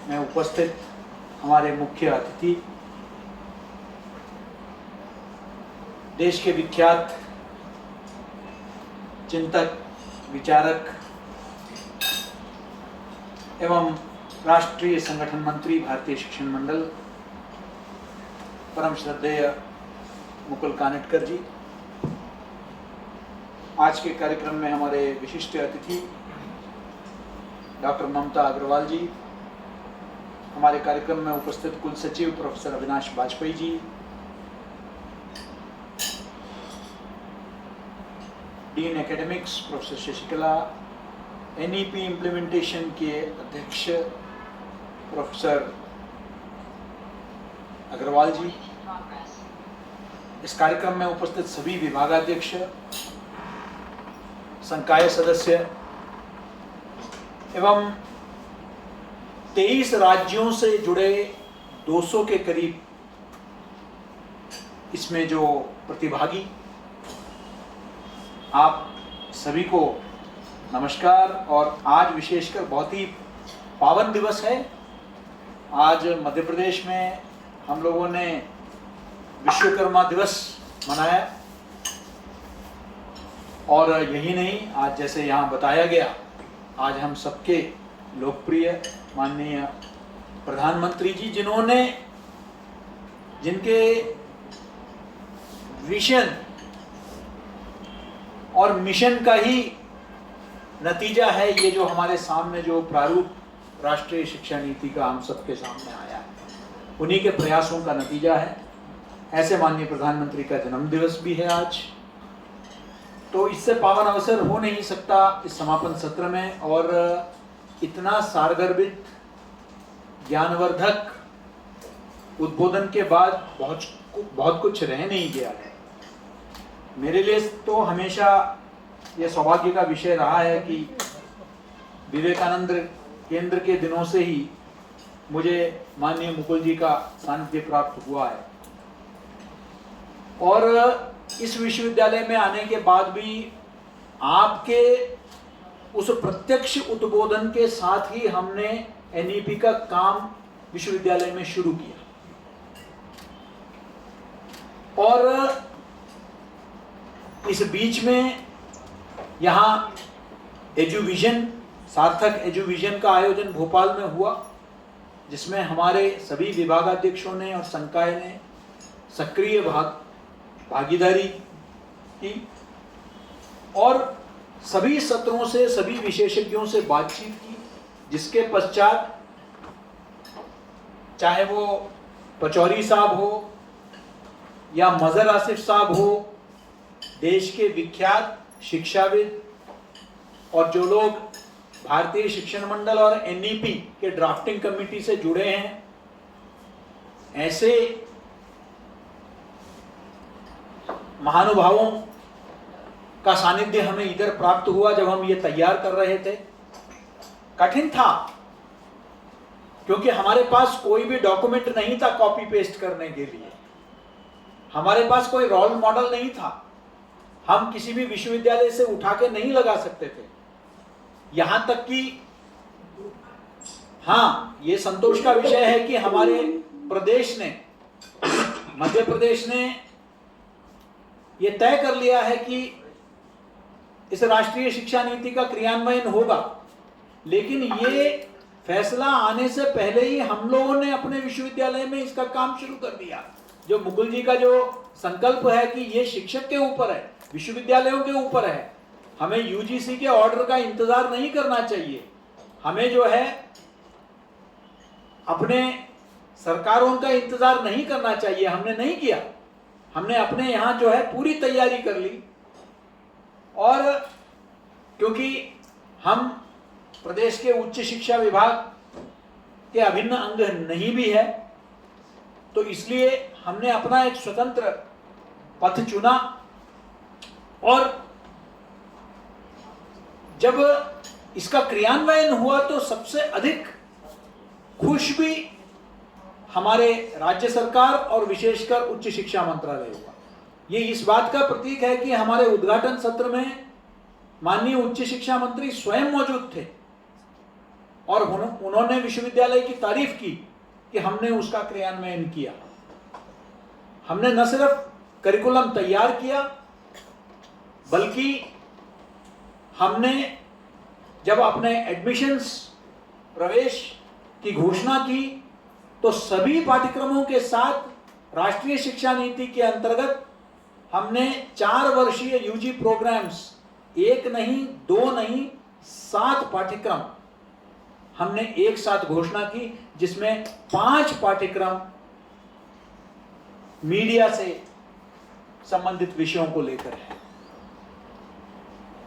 में उपस्थित हमारे मुख्य अतिथि, देश के विख्यात चिंतक, विचारक एवं राष्ट्रीय संगठन मंत्री भारतीय शिक्षण मंडल परम श्रद्धेय मुकुल कानिटकर जी, आज के कार्यक्रम में हमारे विशिष्ट अतिथि डॉक्टर ममता अग्रवाल जी, हमारे कार्यक्रम में उपस्थित कुल सचिव professor Avinash Vajpayee ji, dean academics professor Shashikala, NEP implementation के अध्यक्ष प्रोफेसर अग्रवाल जी, इस कार्यक्रम में उपस्थित सभी विभागाध्यक्ष, संकाय सदस्य एवं 23 राज्यों से जुड़े 200 के करीब इसमें जो प्रतिभागी, आप सभी को नमस्कार। और आज विशेषकर बहुत ही पावन दिवस है। आज मध्य प्रदेश में हम लोगों ने विश्वकर्मा दिवस मनाया, और यही नहीं, आज जैसे यहाँ बताया गया, आज हम सबके लोकप्रिय माननीय प्रधानमंत्री जी, जिनके विजन और मिशन का ही नतीजा है ये जो हमारे सामने जो प्रारूप राष्ट्रीय शिक्षा नीति का हम सबके सामने आया है, उन्हीं के प्रयासों का नतीजा है। ऐसे माननीय प्रधानमंत्री का जन्म दिवस भी है आज, तो इससे पावन अवसर हो नहीं सकता इस समापन सत्र में। और इतना सारगर्भित ज्ञानवर्धक उद्बोधन के बाद बहुत कुछ रह नहीं गया है। मेरे लिए तो हमेशा यह सौभाग्य का विषय रहा है कि विवेकानंद केंद्र के दिनों से ही मुझे माननीय मुकुल जी का सानिध्य प्राप्त हुआ है, और इस विश्वविद्यालय में आने के बाद भी आपके उस प्रत्यक्ष उद्बोधन के साथ ही हमने एनईपी का काम विश्वविद्यालय में शुरू किया। और इस बीच में यहाँ एजुविजन, सार्थक एजुविजन का आयोजन भोपाल में हुआ, जिसमें हमारे सभी विभागाध्यक्षों ने और संकाय ने सक्रिय भागीदारी की, और सभी सत्रों से सभी विशेषज्ञों से बातचीत की, जिसके पश्चात चाहे वो पचौरी साहब हो या मजहर आसिफ साहब हो, देश के विख्यात शिक्षाविद और जो लोग भारतीय शिक्षण मंडल और एनईपी के ड्राफ्टिंग कमेटी से जुड़े हैं, ऐसे महानुभावों का सानिध्य हमें इधर प्राप्त हुआ जब हम ये तैयार कर रहे थे। कठिन था, क्योंकि हमारे पास कोई भी डॉक्यूमेंट नहीं था कॉपी पेस्ट करने के लिए, हमारे पास कोई रोल मॉडल नहीं था, हम किसी भी विश्वविद्यालय से उठा के नहीं लगा सकते थे। यहां तक कि हाँ, ये संतोष का विषय है कि हमारे प्रदेश ने, मध्य प्रदेश ने ये तय कर लिया है कि इस राष्ट्रीय शिक्षा नीति का क्रियान्वयन होगा, लेकिन ये फैसला आने से पहले ही हम लोगों ने अपने विश्वविद्यालय में इसका काम शुरू कर दिया। जो मुकुल जी का जो संकल्प है कि ये शिक्षक के ऊपर है, विश्वविद्यालयों के ऊपर है, हमें यूजीसी के ऑर्डर का इंतजार नहीं करना चाहिए, हमें जो है अपने सरकारों का इंतजार नहीं करना चाहिए। हमने नहीं किया, हमने अपने यहाँ जो है पूरी तैयारी कर ली, और क्योंकि हम प्रदेश के उच्च शिक्षा विभाग के अभिन्न अंग नहीं भी है, तो इसलिए हमने अपना एक स्वतंत्र पथ चुना। और जब इसका क्रियान्वयन हुआ तो सबसे अधिक खुश भी हमारे राज्य सरकार और विशेषकर उच्च शिक्षा मंत्रालय हुआ। ये इस बात का प्रतीक है कि हमारे उद्घाटन सत्र में माननीय उच्च शिक्षा मंत्री स्वयं मौजूद थे, और उन्होंने विश्वविद्यालय की तारीफ की कि हमने उसका क्रियान्वयन किया। हमने न सिर्फ करिकुलम तैयार किया, बल्कि हमने जब अपने एडमिशंस प्रवेश की घोषणा की तो सभी पाठ्यक्रमों के साथ राष्ट्रीय शिक्षा नीति के अंतर्गत हमने 4 वर्षीय यूजी प्रोग्राम्स, 1 नहीं 2 नहीं 7 पाठ्यक्रम हमने एक साथ घोषणा की, जिसमें 5 पाठ्यक्रम मीडिया से संबंधित विषयों को लेकर है।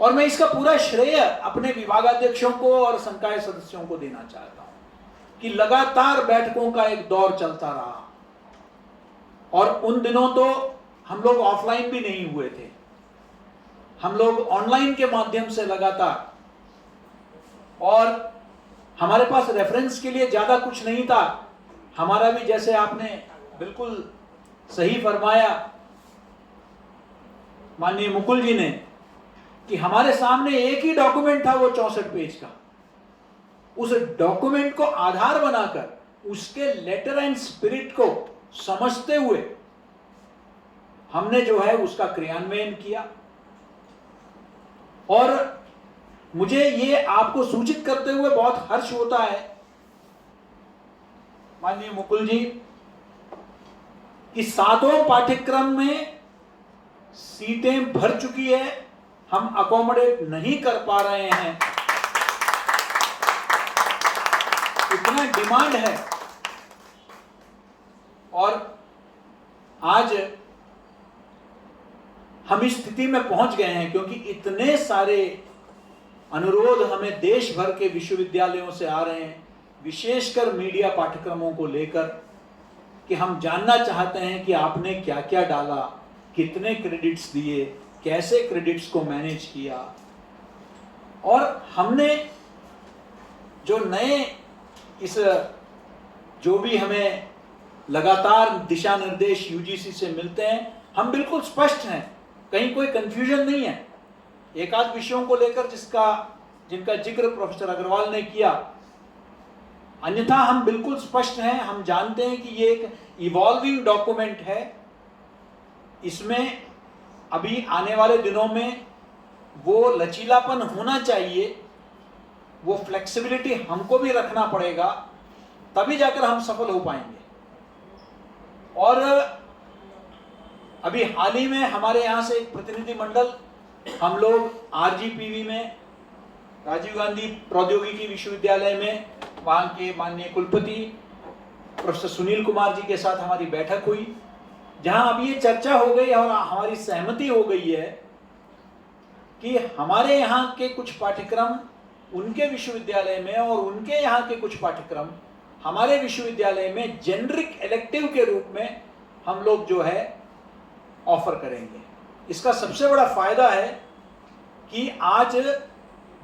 और मैं इसका पूरा श्रेय अपने विभागाध्यक्षों को और संकाय सदस्यों को देना चाहता हूं कि लगातार बैठकों का एक दौर चलता रहा, और उन दिनों तो हम लोग ऑफलाइन भी नहीं हुए थे, हम लोग ऑनलाइन के माध्यम से लगातार, और हमारे पास रेफरेंस के लिए ज्यादा कुछ नहीं था। हमारा भी, जैसे आपने बिल्कुल सही फरमाया माननीय मुकुल जी ने, कि हमारे सामने एक ही डॉक्यूमेंट था, वो 64 पेज का। उस डॉक्यूमेंट को आधार बनाकर उसके लेटर एंड स्पिरिट को समझते हुए हमने जो है उसका क्रियान्वयन किया। और मुझे ये आपको सूचित करते हुए बहुत हर्ष होता है माननीय मुकुल जी कि 7वें पाठ्यक्रम में सीटें भर चुकी है, हम अकोमोडेट नहीं कर पा रहे हैं, इतना डिमांड है। और आज हम इस स्थिति में पहुंच गए हैं क्योंकि इतने सारे अनुरोध हमें देश भर के विश्वविद्यालयों से आ रहे हैं, विशेषकर मीडिया पाठ्यक्रमों को लेकर, कि हम जानना चाहते हैं कि आपने क्या क्या डाला, कितने क्रेडिट्स दिए, कैसे क्रेडिट्स को मैनेज किया। और हमने जो नए जो भी हमें लगातार दिशा निर्देश यूजीसी से मिलते हैं, हम बिल्कुल स्पष्ट हैं, कहीं कोई कंफ्यूजन नहीं है। एक आध विषयों को लेकर जिनका जिक्र प्रोफेसर अग्रवाल ने किया, अन्यथा हम बिल्कुल स्पष्ट हैं। हम जानते हैं कि ये एक इवॉल्विंग डॉक्यूमेंट है, इसमें अभी आने वाले दिनों में वो लचीलापन होना चाहिए, वो फ्लेक्सिबिलिटी हमको भी रखना पड़ेगा, तभी जाकर हम सफल हो पाएंगे। और अभी हाल ही में हमारे यहाँ से एक प्रतिनिधि मंडल, हम लोग आरजीपीवी में, राजीव गांधी प्रौद्योगिकी विश्वविद्यालय में, वहाँ के माननीय कुलपति प्रोफेसर सुनील कुमार जी के साथ हमारी बैठक हुई, जहाँ अब ये चर्चा हो गई और हमारी सहमति हो गई है कि हमारे यहाँ के कुछ पाठ्यक्रम उनके विश्वविद्यालय में और उनके यहाँ के कुछ पाठ्यक्रम हमारे विश्वविद्यालय में जेनरिक इलेक्टिव के रूप में हम लोग जो है ऑफर करेंगे। इसका सबसे बड़ा फायदा है कि आज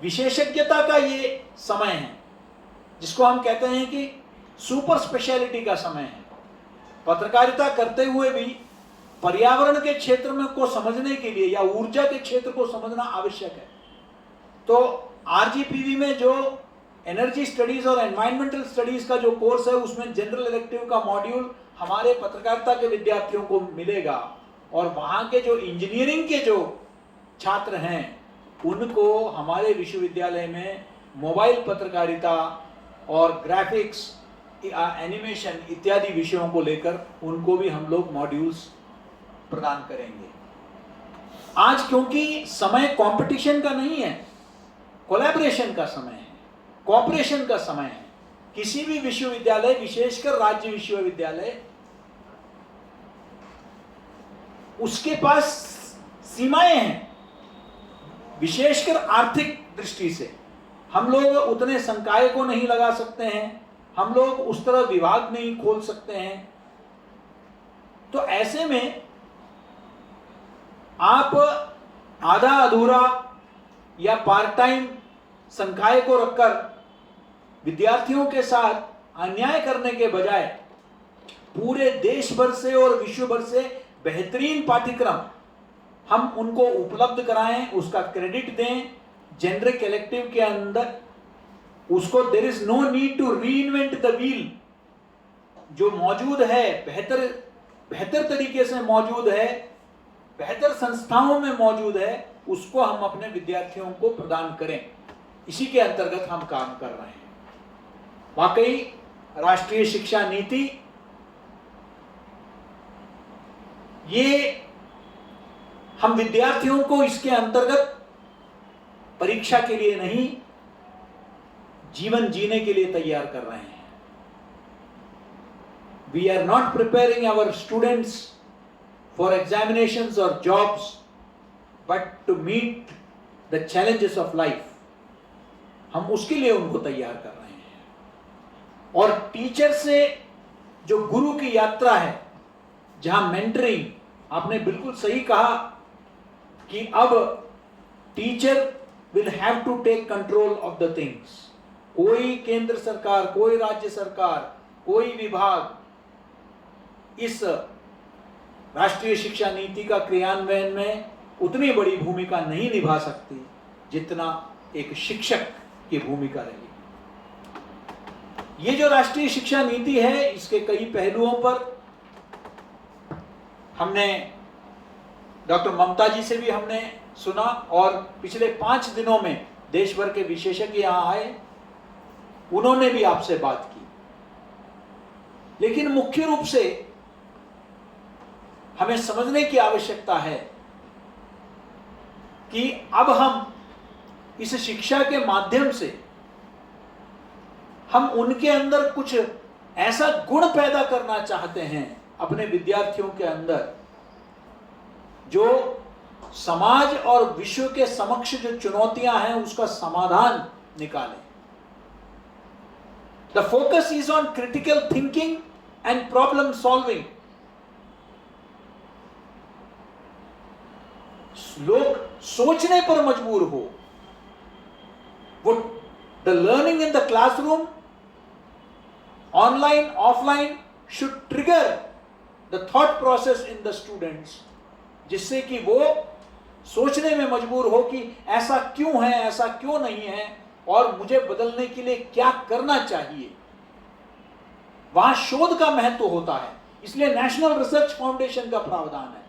विशेषज्ञता का ये समय है, जिसको हम कहते हैं कि सुपर स्पेशलिटी का समय है। पत्रकारिता करते हुए भी पर्यावरण के क्षेत्र में को समझने के लिए या ऊर्जा के क्षेत्र को समझना आवश्यक है। तो आरजीपीवी में जो एनर्जी स्टडीज और एनवायरमेंटल स्टडीज का जो कोर्स है, उसमें जनरल इलेक्टिव का मॉड्यूल हमारे पत्रकारिता के विद्यार्थियों को मिलेगा, और वहाँ के जो इंजीनियरिंग के जो छात्र हैं उनको हमारे विश्वविद्यालय में मोबाइल पत्रकारिता और ग्राफिक्स, एनिमेशन इत्यादि विषयों को लेकर उनको भी हम लोग मॉड्यूल्स प्रदान करेंगे। आज क्योंकि समय कंपटीशन का नहीं है, कोलैबोरेशन का समय है, कोऑपरेशन का समय है। किसी भी विश्वविद्यालय, विशेषकर राज्य विश्वविद्यालय, उसके पास सीमाएं हैं, विशेषकर आर्थिक दृष्टि से। हम लोग उतने संकाय को नहीं लगा सकते हैं, हम लोग उस तरह विभाग नहीं खोल सकते हैं। तो ऐसे में आप आधा अधूरा या पार्ट टाइम संकाय को रखकर विद्यार्थियों के साथ अन्याय करने के बजाय पूरे देश भर से और विश्व भर से बेहतरीन पाठ्यक्रम हम उनको उपलब्ध कराएं, उसका क्रेडिट दें, जेनरिक इलेक्टिव के अंदर उसको there is no need to reinvent the wheel. जो मौजूद है बेहतर तरीके से मौजूद है, बेहतर संस्थाओं में मौजूद है, उसको हम अपने विद्यार्थियों को प्रदान करें। इसी के अंतर्गत हम काम कर रहे हैं। वाकई राष्ट्रीय शिक्षा नीति ये हम विद्यार्थियों को इसके अंतर्गत परीक्षा के लिए नहीं, जीवन जीने के लिए तैयार कर रहे हैं। We are not preparing our students for examinations or jobs, but to meet the challenges of life. हम उसके लिए उनको तैयार कर रहे हैं। और टीचर से जो गुरु की यात्रा है, जहां मेंटरिंग, आपने बिल्कुल सही कहा कि अब teacher will have to take control of the things. कोई केंद्र सरकार, कोई राज्य सरकार, कोई विभाग इस राष्ट्रीय शिक्षा नीति का क्रियान्वयन में उतनी बड़ी भूमिका नहीं निभा सकती जितना एक शिक्षक की भूमिका रही। ये जो राष्ट्रीय शिक्षा नीति है, इसके कई पहलुओं पर हमने डॉक्टर ममता जी से भी हमने सुना, और पिछले 5 दिनों में देश भर के विशेषज्ञ यहां आए, उन्होंने भी आपसे बात की। लेकिन मुख्य रूप से हमें समझने की आवश्यकता है कि अब हम इस शिक्षा के माध्यम से हम उनके अंदर कुछ ऐसा गुण पैदा करना चाहते हैं अपने विद्यार्थियों के अंदर, जो समाज और विश्व के समक्ष जो चुनौतियां हैं उसका समाधान निकालें। The focus is on critical thinking and problem solving. लोग सोचने पर मजबूर हो। वो the learning in the classroom, online offline, should trigger the thought process in the students, जिससे कि वो सोचने में मजबूर हो कि ऐसा क्यों है, ऐसा क्यों नहीं है, और मुझे बदलने के लिए क्या करना चाहिए। वहां शोध का महत्व होता है, इसलिए नेशनल रिसर्च फाउंडेशन का प्रावधान है।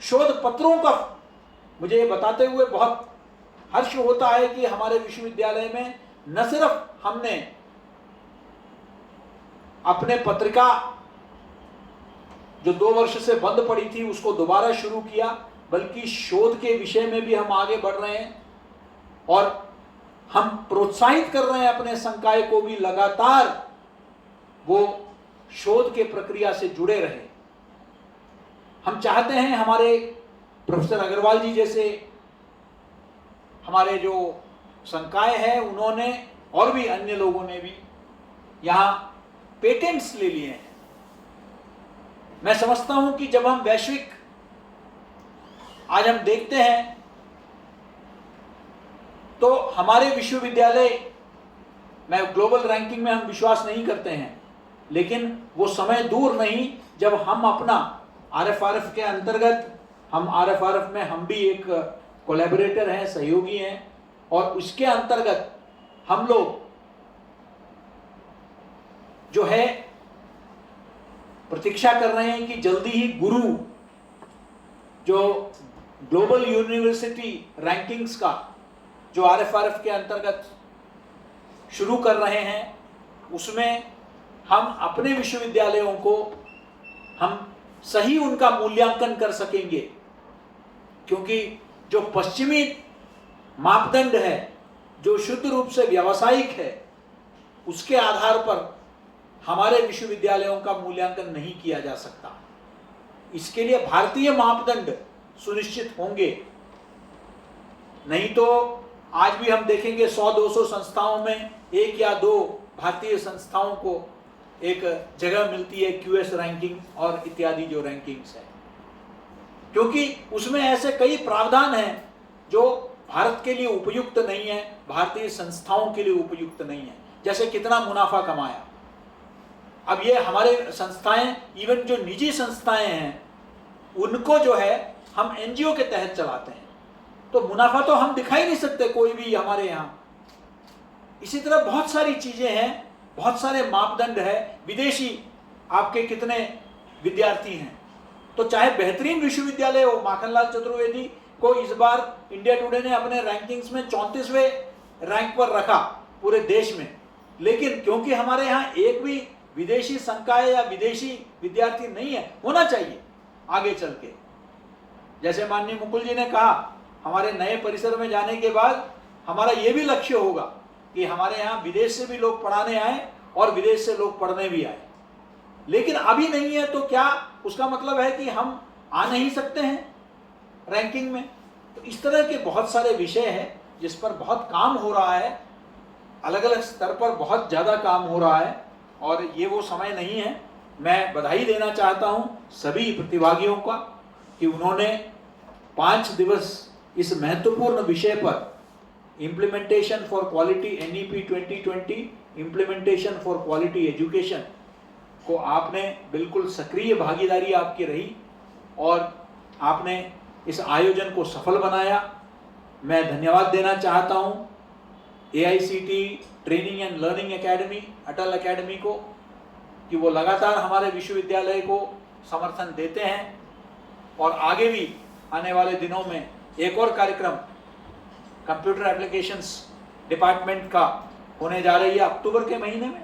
शोध पत्रों का, मुझे ये बताते हुए बहुत हर्ष होता है कि हमारे विश्वविद्यालय में न सिर्फ हमने अपने पत्रिका जो 2 वर्ष से बंद पड़ी थी उसको दोबारा शुरू किया, बल्कि शोध के विषय में भी हम आगे बढ़ रहे हैं, और हम प्रोत्साहित कर रहे हैं अपने संकाय को भी लगातार वो शोध के प्रक्रिया से जुड़े रहे। हम चाहते हैं हमारे प्रोफेसर अग्रवाल जी जैसे हमारे जो संकाय है, उन्होंने और भी अन्य लोगों ने भी यहाँ पेटेंट्स ले लिए हैं। मैं समझता हूं कि जब हम वैश्विक आज हम देखते हैं तो हमारे विश्वविद्यालय में ग्लोबल रैंकिंग में हम विश्वास नहीं करते हैं, लेकिन वो समय दूर नहीं जब हम अपना RFRF के अंतर्गत, हम RFRF में हम भी एक कोलैबोरेटर हैं, सहयोगी हैं, और उसके अंतर्गत हम लोग जो है प्रतीक्षा कर रहे हैं कि जल्दी ही गुरु जो ग्लोबल यूनिवर्सिटी रैंकिंग्स का जो RFRF के अंतर्गत शुरू कर रहे हैं, उसमें हम अपने विश्वविद्यालयों को हम सही उनका मूल्यांकन कर सकेंगे, क्योंकि जो पश्चिमी मापदंड है, जो शुद्ध रूप से व्यावसायिक है, उसके आधार पर हमारे विश्वविद्यालयों का मूल्यांकन नहीं किया जा सकता। इसके लिए भारतीय मापदंड सुनिश्चित होंगे, नहीं तो आज भी हम देखेंगे 100-200 संस्थाओं में 1 या 2 भारतीय संस्थाओं को एक जगह मिलती है QS रैंकिंग और इत्यादि जो रैंकिंग्स है, क्योंकि उसमें ऐसे कई प्रावधान हैं जो भारत के लिए उपयुक्त नहीं है, भारतीय संस्थाओं के लिए उपयुक्त नहीं है। जैसे कितना मुनाफा कमाया। अब ये हमारे संस्थाएं, इवन जो निजी संस्थाएं हैं, उनको जो है हम NGO के तहत चलाते हैं, तो मुनाफा तो हम दिखा ही नहीं सकते कोई भी हमारे यहाँ। इसी तरह बहुत सारी चीज़ें हैं, बहुत सारे मापदंड है। विदेशी आपके कितने विद्यार्थी हैं, तो चाहे बेहतरीन विश्वविद्यालय हो, माखनलाल चतुर्वेदी को इस बार इंडिया टुडे ने अपने रैंकिंग्स में 34वें रैंक पर रखा पूरे देश में, लेकिन क्योंकि हमारे यहाँ एक भी विदेशी संकाय या विदेशी विद्यार्थी नहीं है, होना चाहिए आगे चल के। जैसे माननीय मुकुल जी ने कहा, हमारे नए परिसर में जाने के बाद हमारा ये भी लक्ष्य होगा कि हमारे यहाँ विदेश से भी लोग पढ़ाने आए और विदेश से लोग पढ़ने भी आए, लेकिन अभी नहीं है। तो क्या उसका मतलब है कि हम आ नहीं सकते हैं रैंकिंग में? तो इस तरह के बहुत सारे विषय हैं जिस पर बहुत काम हो रहा है, अलग अलग स्तर पर बहुत ज़्यादा काम हो रहा है, और ये वो समय नहीं है। मैं बधाई देना चाहता हूँ सभी प्रतिभागियों का कि उन्होंने 5 दिवस इस महत्वपूर्ण विषय पर implementation for quality NEP 2020 implementation for quality education को आपने बिल्कुल सक्रिय भागीदारी आपकी रही और आपने इस आयोजन को सफल बनाया। मैं धन्यवाद देना चाहता हूँ AICT training and learning academy, Atal academy को, कि वो लगातार हमारे विश्वविद्यालय को समर्थन देते हैं और आगे भी आने वाले दिनों में एक और कार्यक्रम कंप्यूटर एप्लीकेशंस डिपार्टमेंट का होने जा रही है अक्टूबर के महीने में,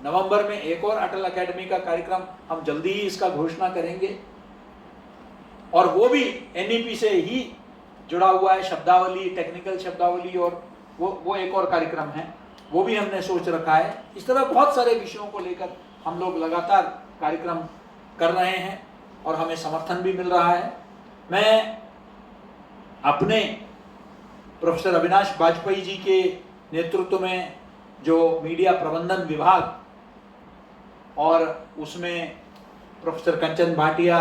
नवंबर में एक और अटल एकेडमी का कार्यक्रम हम जल्दी ही इसका घोषणा करेंगे, और वो भी NEP से ही जुड़ा हुआ है, शब्दावली, टेक्निकल शब्दावली, और वो एक और कार्यक्रम है, वो भी हमने सोच रखा है। इस तरह बहुत सारे विषयों को लेकर हम लोग लगातार कार्यक्रम कर रहे हैं और हमें समर्थन भी मिल रहा है। मैं अपने प्रोफेसर अविनाश वाजपेयी जी के नेतृत्व में जो मीडिया प्रबंधन विभाग और उसमें प्रोफेसर कंचन भाटिया,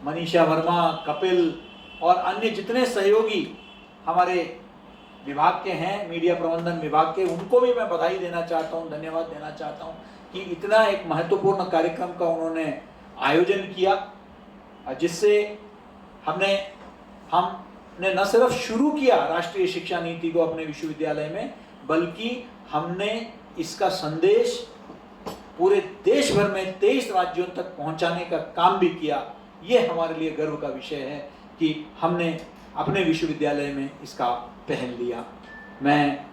मनीषा वर्मा, कपिल और अन्य जितने सहयोगी हमारे विभाग के हैं, मीडिया प्रबंधन विभाग के, उनको भी मैं बधाई देना चाहता हूं, धन्यवाद देना चाहता हूं कि इतना एक महत्वपूर्ण कार्यक्रम का उन्होंने आयोजन किया, जिससे हमने न सिर्फ शुरू किया राष्ट्रीय शिक्षा नीति को अपने विश्वविद्यालय में, बल्कि हमने इसका संदेश पूरे देश भर में 23 राज्यों तक पहुंचाने का काम भी किया। ये हमारे लिए गर्व का विषय है कि हमने अपने विश्वविद्यालय में इसका पहल लिया। मैं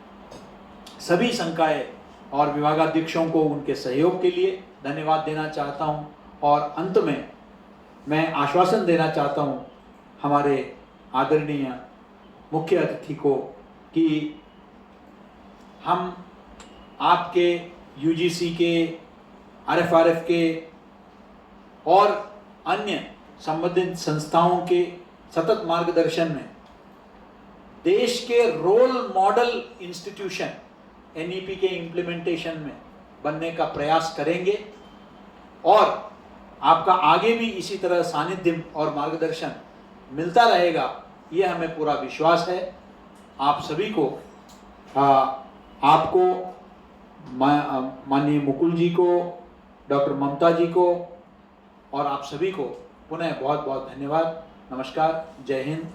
सभी संकाय और विभागाध्यक्षों को उनके सहयोग के लिए धन्यवाद देना चाहता हूं, और अंत में मैं आश्वासन देना चाहता हूं हमारे आदरणीय मुख्य अतिथि को कि हम आपके UGC के, RFRF के और अन्य संबंधित संस्थाओं के सतत मार्गदर्शन में देश के रोल मॉडल इंस्टीट्यूशन NEP के इम्प्लीमेंटेशन में बनने का प्रयास करेंगे, और आपका आगे भी इसी तरह सानिध्य और मार्गदर्शन मिलता रहेगा, ये हमें पूरा विश्वास है। आप सभी को, आपको, माननीय मुकुल जी को, डॉक्टर ममता जी को और आप सभी को पुनः बहुत बहुत धन्यवाद। नमस्कार, जय हिंद।